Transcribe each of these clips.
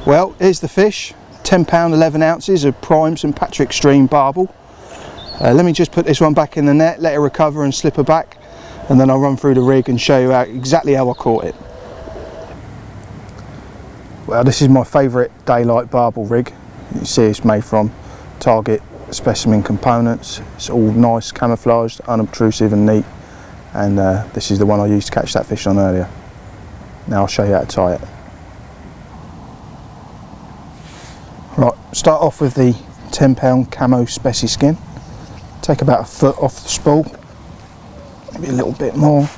Well, here's the fish, £10, 11 ounces of prime St Patrick Extreme barbel. Let me just put this one back in the net, let it recover and slip her back, and then I'll run through the rig and show you exactly how I caught it. Well, this is my favourite daylight barbel rig. You see it's made from Target specimen components. It's all nice, camouflaged, unobtrusive and neat, and this is the one I used to catch that fish on earlier. Now I'll show you how to tie it. Right, start off with the £10 camo specie skin. Take about a foot off the spool, maybe a little bit more,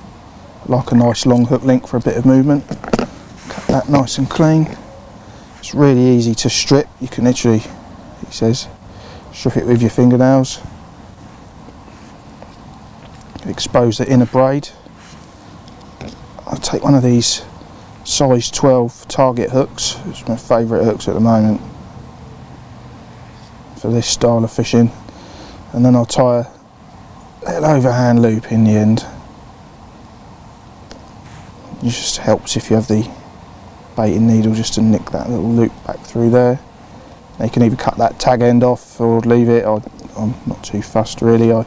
like a nice long hook link for a bit of movement. Cut that nice and clean. It's really easy to strip. You can literally, he says, strip it with your fingernails. Expose the inner braid. I'll take one of these size 12 Target hooks. It's my favourite hooks at the moment for this style of fishing, and then I'll tie a little overhand loop in the end. It just helps if you have the baiting needle just to nick that little loop back through there. Now you can either cut that tag end off or leave it. I'm not too fussed really. I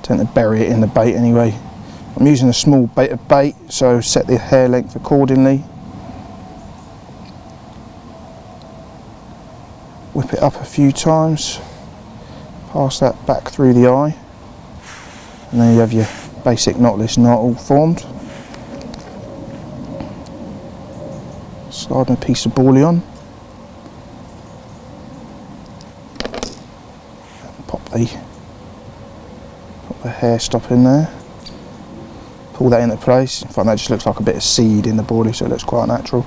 tend to bury it in the bait anyway. I'm using a small bit of bait, so set the hair length accordingly. Whip it up a few times, pass that back through the eye, and then you have your basic knotless knot all formed. Slide a piece of bouillon, pop the hair stop in there, pull that into place. I find that just looks like a bit of seed in the body, so it looks quite natural.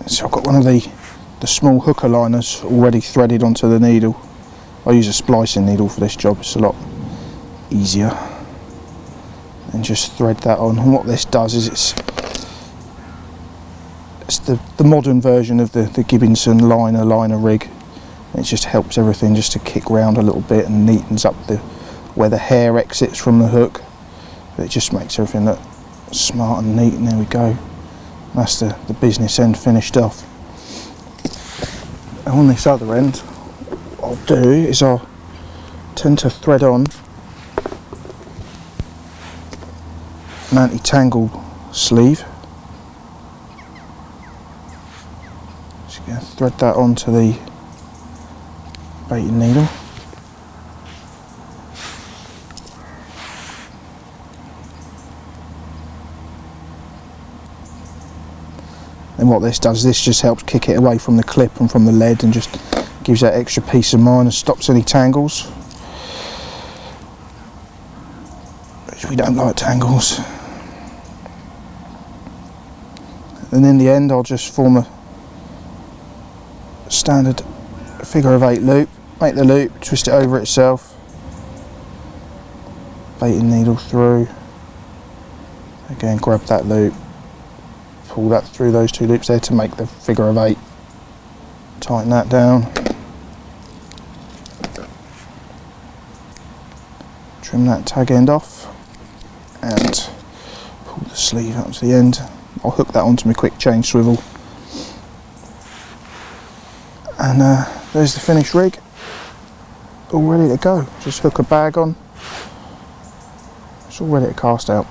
So I've got one of the small hooker liners already threaded onto the needle. I use a splicing needle for this job, it's a lot easier. And just thread that on. And what this does is it's the modern version of the Gibbonson liner rig. It just helps everything just to kick round a little bit and neatens up where the hair exits from the hook. But it just makes everything look smart and neat, and there we go. That's the business end finished off. And on this other end, what I'll do is I'll tend to thread on an anti-tangle sleeve. Just going to thread that onto the baiting needle. And what this does, this just helps kick it away from the clip and from the lead, and just gives that extra peace of mind and stops any tangles, which we don't like tangles. And in the end I'll just form a standard figure of 8 loop, make the loop, twist it over itself, baiting needle through, again grab that loop, pull that through those 2 loops there to make the figure of 8. Tighten that down. Trim that tag end off and pull the sleeve up to the end. I'll hook that onto my quick change swivel. And there's the finished rig, all ready to go. Just hook a bag on, it's all ready to cast out.